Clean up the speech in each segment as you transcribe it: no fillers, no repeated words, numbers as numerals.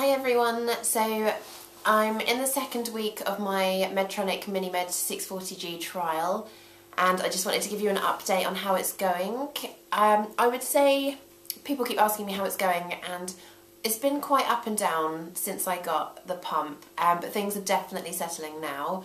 Hi everyone, so I'm in the second week of my Medtronic MiniMed 640G trial and I just wanted to give you an update on how it's going. I would say people keep asking me how it's going and it's been quite up and down since I got the pump, but things are definitely settling now.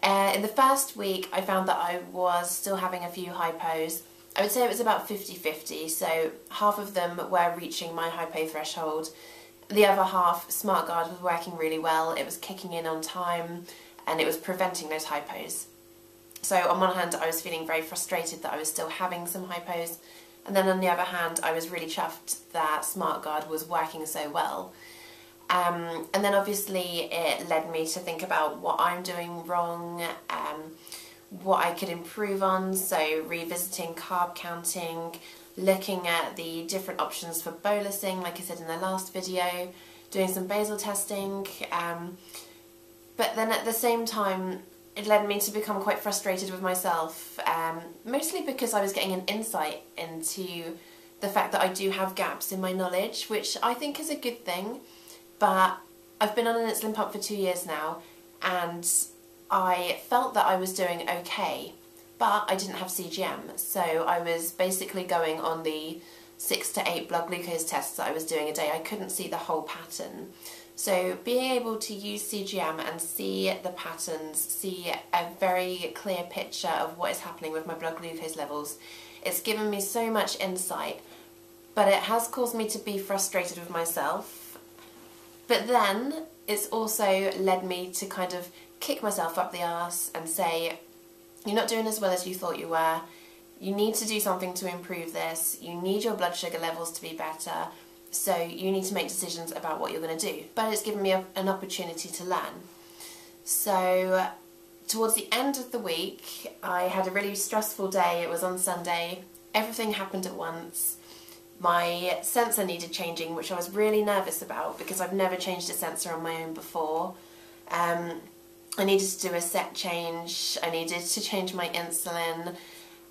In the first week I found that I was still having a few hypos. I would say it was about 50-50, so half of them were reaching my hypo threshold. The other half, SmartGuard was working really well, it was kicking in on time and it was preventing those hypos. So on one hand I was feeling very frustrated that I was still having some hypos, and then on the other hand I was really chuffed that SmartGuard was working so well. And then obviously it led me to think about what I'm doing wrong, what I could improve on, so revisiting carb counting, looking at the different options for bolusing, like I said in the last video, doing some basal testing, but then at the same time it led me to become quite frustrated with myself, mostly because I was getting an insight into the fact that I do have gaps in my knowledge, which I think is a good thing, but I've been on an insulin pump for 2 years now and I felt that I was doing okay, but I didn't have CGM, so I was basically going on the 6 to 8 blood glucose tests that I was doing a day. I couldn't see the whole pattern. So being able to use CGM and see the patterns, see a very clear picture of what is happening with my blood glucose levels, it's given me so much insight, but it has caused me to be frustrated with myself. But then it's also led me to kind of kick myself up the arse and say, you're not doing as well as you thought you were, you need to do something to improve this, you need your blood sugar levels to be better, so you need to make decisions about what you're going to do. But it's given me an opportunity to learn. So towards the end of the week I had a really stressful day. It was on Sunday, everything happened at once. My sensor needed changing, which I was really nervous about because I've never changed a sensor on my own before. I needed to do a set change, I needed to change my insulin,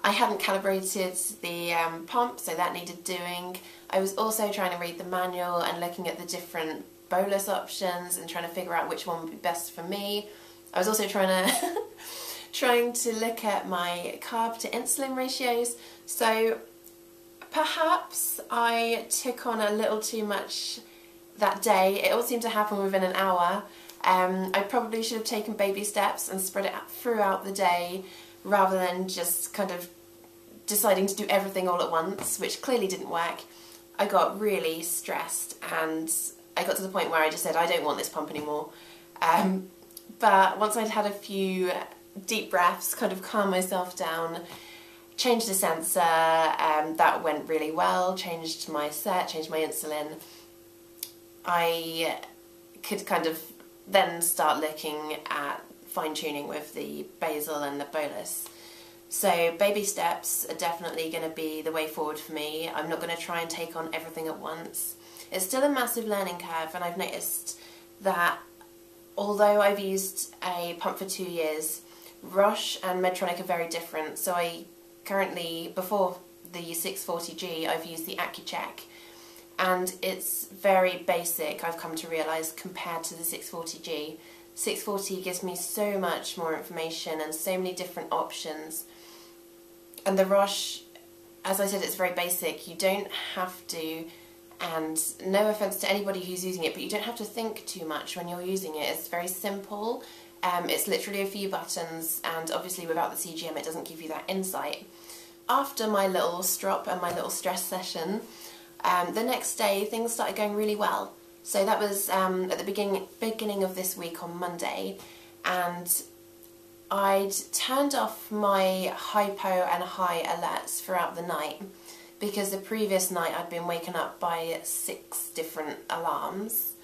I hadn't calibrated the pump, so that needed doing. I was also trying to read the manual and looking at the different bolus options and trying to figure out which one would be best for me. I was also trying to look at my carb to insulin ratios, so perhaps I took on a little too much that day. It all seemed to happen within an hour. I probably should have taken baby steps and spread it out throughout the day rather than just kind of deciding to do everything all at once, which clearly didn't work. I got really stressed and I got to the point where I just said I don't want this pump anymore. But once I'd had a few deep breaths, kind of calm myself down, changed the sensor, that went really well, changed my set, changed my insulin, I could kind of then start looking at fine-tuning with the basal and the bolus. So baby steps are definitely going to be the way forward for me. I'm not going to try and take on everything at once. It's still a massive learning curve, and I've noticed that although I've used a pump for 2 years, Roche and Medtronic are very different. So I currently, before the 640G, I've used the AccuCheck, and it's very basic, I've come to realise, compared to the 640G. 640 gives me so much more information and so many different options. And the Roche, as I said, it's very basic. You don't have to, and no offence to anybody who's using it, but you don't have to think too much when you're using it. It's very simple. It's literally a few buttons, and obviously without the CGM it doesn't give you that insight. After my little strop and my little stress session, the next day things started going really well. So that was at the beginning of this week on Monday, and I'd turned off my hypo and high alerts throughout the night because the previous night I'd been waken up by 6 different alarms.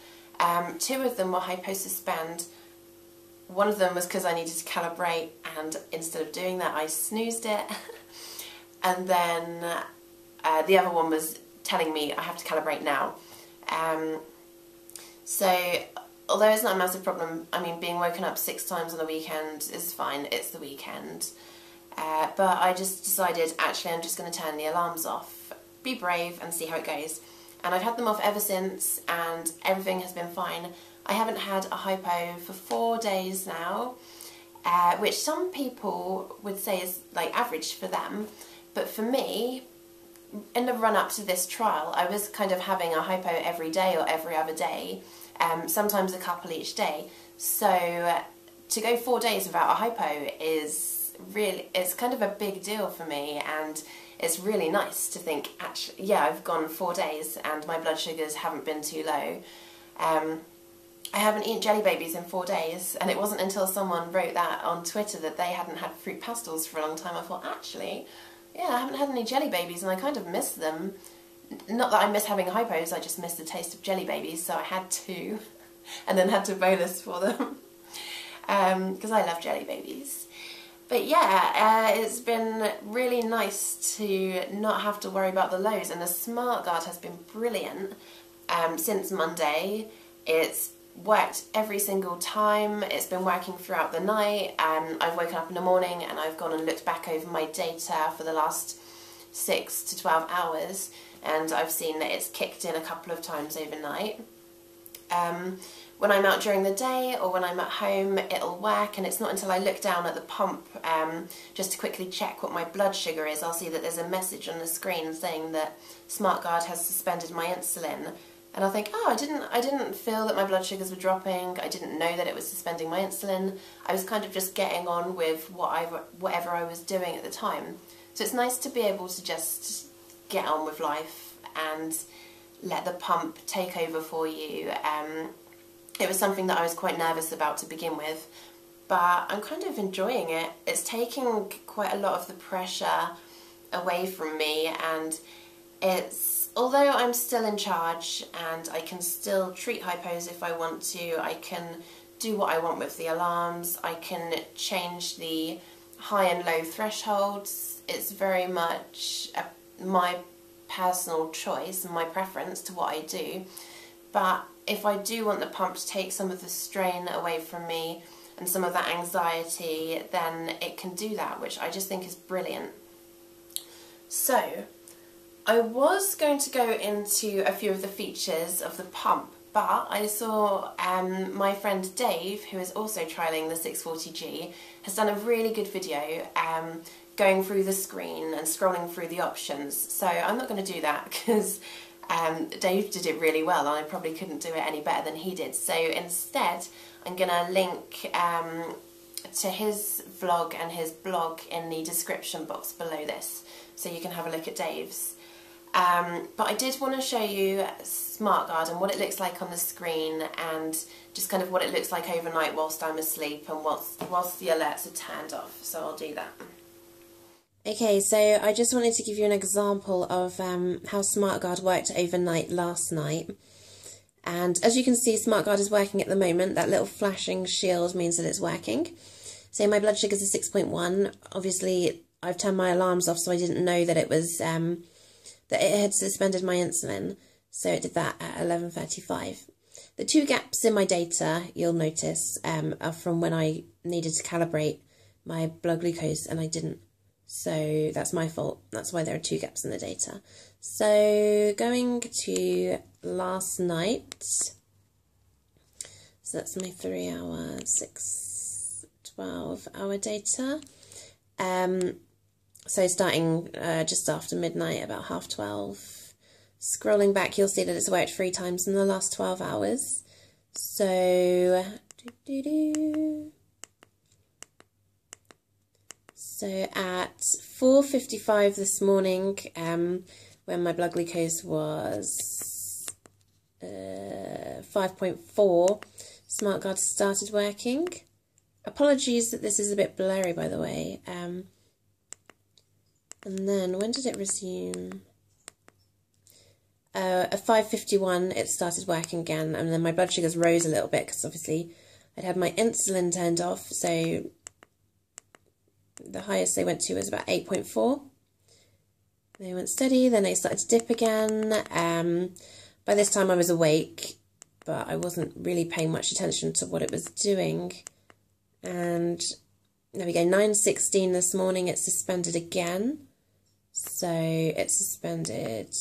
2 of them were hypo-suspend. One of them was because I needed to calibrate, and instead of doing that I snoozed it. And then the other one was telling me I have to calibrate now. So although it's not a massive problem, I mean, being woken up 6 times on the weekend is fine, it's the weekend. But I just decided, actually I'm just going to turn the alarms off, be brave and see how it goes. and I've had them off ever since, and everything has been fine. I haven't had a hypo for 4 days now, which some people would say is like average for them, but for me, in the run-up to this trial, I was kind of having a hypo every day or every other day, sometimes a couple each day. So to go 4 days without a hypo is really, it's kind of a big deal for me, and it's really nice to think, actually, yeah, I've gone 4 days and my blood sugars haven't been too low. I haven't eaten jelly babies in 4 days, and it wasn't until someone wrote that on Twitter that they hadn't had fruit pastels for a long time, I thought, actually, yeah, I haven't had any jelly babies and I kind of miss them. Not that I miss having hypos, I just miss the taste of jelly babies, so I had 2 and then had to bolus for them because I love jelly babies. But yeah, it's been really nice to not have to worry about the lows, and the SmartGuard has been brilliant since Monday. It's worked every single time. It's been working throughout the night. I've woken up in the morning and I've gone and looked back over my data for the last 6 to 12 hours, and I've seen that it's kicked in a couple of times overnight. When I'm out during the day or when I'm at home, it'll work, and it's not until I look down at the pump just to quickly check what my blood sugar is, I'll see that there's a message on the screen saying that SmartGuard has suspended my insulin. And I'll think, oh, I didn't feel that my blood sugars were dropping. I didn't know that it was suspending my insulin. I was kind of just getting on with whatever I was doing at the time. So it's nice to be able to just get on with life and let the pump take over for you. It was something that I was quite nervous about to begin with, but I'm kind of enjoying it. It's taking quite a lot of the pressure away from me, and it's, although I'm still in charge and I can still treat hypos if I want to, I can do what I want with the alarms, I can change the high and low thresholds. It's very much my personal choice and my preference to what I do. But if I do want the pump to take some of the strain away from me and some of that anxiety, then it can do that, which I just think is brilliant. So I was going to go into a few of the features of the pump, but I saw my friend Dave, who is also trialling the 640G, has done a really good video going through the screen and scrolling through the options. So I'm not going to do that because Dave did it really well and I probably couldn't do it any better than he did. So instead I'm going to link to his vlog and his blog in the description box below this, so you can have a look at Dave's. But I did want to show you SmartGuard and what it looks like on the screen, and just kind of what it looks like overnight whilst I'm asleep and whilst the alerts are turned off, so I'll do that. Okay, so I just wanted to give you an example of how SmartGuard worked overnight last night. And as you can see, SmartGuard is working at the moment. That little flashing shield means that it's working. So my blood sugars are 6.1. Obviously, I've turned my alarms off, so I didn't know that it was that it had suspended my insulin. So it did that at 11:35. The 2 gaps in my data, you'll notice, are from when I needed to calibrate my blood glucose and I didn't. So that's my fault. That's why there are 2 gaps in the data. So going to last night, so that's my 3 hour, 6, 12 hour data. So starting just after midnight, about 12:30. Scrolling back, you'll see that it's worked 3 times in the last 12 hours. So, So at 4:55 this morning, when my blood glucose was 5.4, SmartGuard started working. Apologies that this is a bit blurry, by the way. And then when did it resume? At 5:51 it started working again, and then my blood sugars rose a little bit because obviously I'd had my insulin turned off, so the highest they went to was about 8.4. They went steady, then they started to dip again. By this time I was awake, but I wasn't really paying much attention to what it was doing. And there we go, 9:16 this morning, it suspended again. So it suspended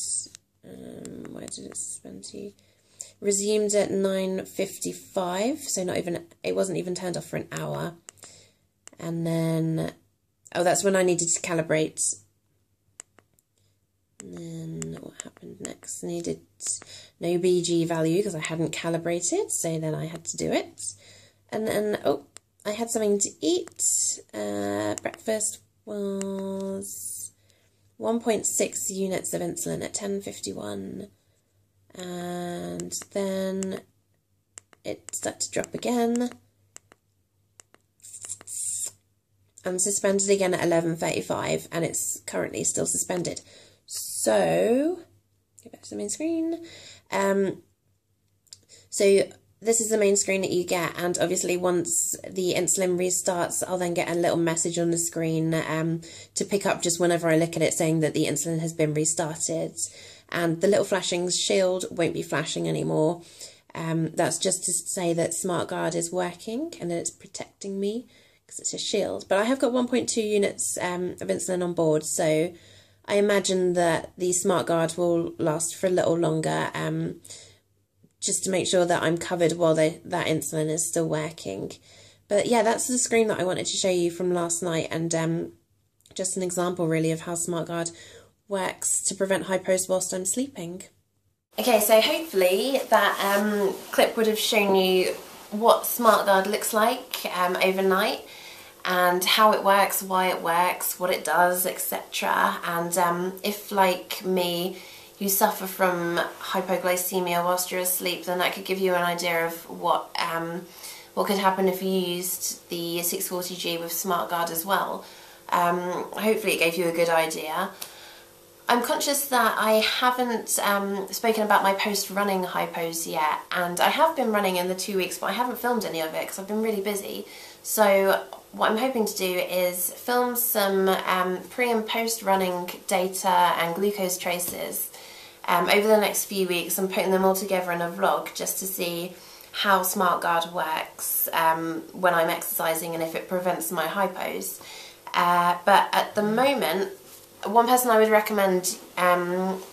Where did it suspend to? Resumed at 9:55, so it wasn't even turned off for an hour. And then, oh, that's when I needed to calibrate. And then what happened next? Needed no BG value because I hadn't calibrated, so then I had to do it. And then, oh, I had something to eat. Breakfast was 1.6 units of insulin at 10:51. And then it started to drop again. And suspended again at 11:35, and it's currently still suspended. So, go back to the main screen. So this is the main screen that you get, and obviously once the insulin restarts, I'll then get a little message on the screen to pick up just whenever I look at it, saying that the insulin has been restarted. And the little flashing shield won't be flashing anymore. That's just to say that SmartGuard is working and that it's protecting me because it's a shield. But I have got 1.2 units of insulin on board, so I imagine that the SmartGuard will last for a little longer, just to make sure that I'm covered while that insulin is still working. But yeah, that's the screen that I wanted to show you from last night, and just an example really of how SmartGuard works to prevent hypos whilst I'm sleeping. Okay, so hopefully that clip would have shown you what SmartGuard looks like overnight, and how it works, why it works, what it does, etc. And if, like me, you suffer from hypoglycaemia whilst you're asleep, then that could give you an idea of what could happen if you used the 640G with SmartGuard as well. Hopefully it gave you a good idea. I'm conscious that I haven't spoken about my post-running hypos yet, and I have been running in the 2 weeks, but I haven't filmed any of it because I've been really busy. So what I'm hoping to do is film some pre and post-running data and glucose traces over the next few weeks, and putting them all together in a vlog just to see how SmartGuard works when I'm exercising and if it prevents my hypos. But at the moment, one person I would recommend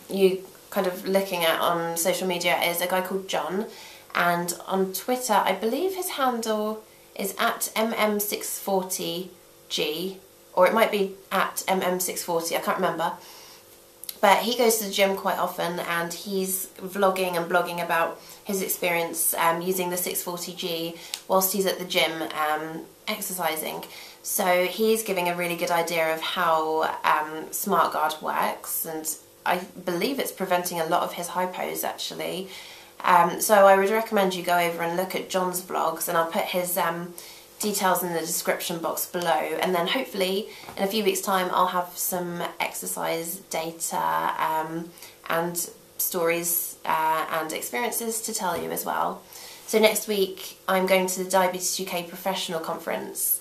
you kind of looking at on social media is a guy called John, and on Twitter I believe his handle is at mm640g, or it might be at mm640, I can't remember. But he goes to the gym quite often, and he's vlogging and blogging about his experience using the 640G whilst he's at the gym exercising. So he's giving a really good idea of how SmartGuard works, and I believe it's preventing a lot of his hypos actually. So I would recommend you go over and look at John's vlogs, and I'll put his details in the description box below, and then hopefully in a few weeks time I'll have some exercise data and stories and experiences to tell you as well. So next week I'm going to the Diabetes UK Professional Conference,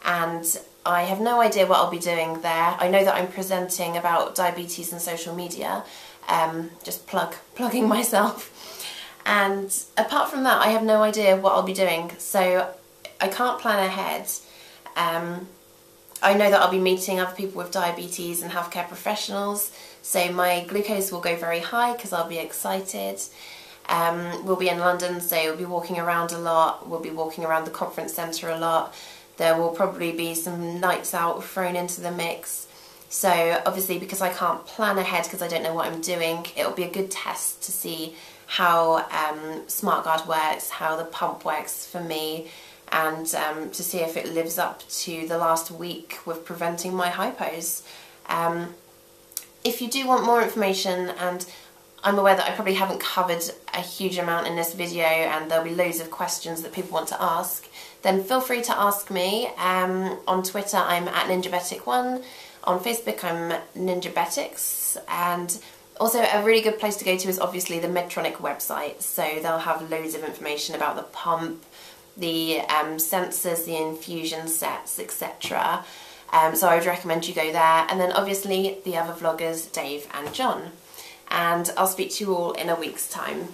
and I have no idea what I'll be doing there. I know that I'm presenting about diabetes and social media, just plugging myself. And apart from that, I have no idea what I'll be doing, so I can't plan ahead. I know that I'll be meeting other people with diabetes and healthcare professionals, so my glucose will go very high because I'll be excited. We'll be in London, so we'll be walking around a lot. We'll be walking around the conference centre a lot. There will probably be some nights out thrown into the mix. So obviously, because I can't plan ahead because I don't know what I'm doing, it'll be a good test to see how SmartGuard works, how the pump works for me, and to see if it lives up to the last week with preventing my hypos. If you do want more information, and I'm aware that I probably haven't covered a huge amount in this video and there'll be loads of questions that people want to ask, then feel free to ask me. On Twitter I'm at NinjaBetic1, on Facebook I'm NinjaBetics, and also a really good place to go to is obviously the Medtronic website, so they'll have loads of information about the pump, the sensors, the infusion sets, etc. So I would recommend you go there, and then obviously the other vloggers, Dave and John. And I'll speak to you all in a week's time.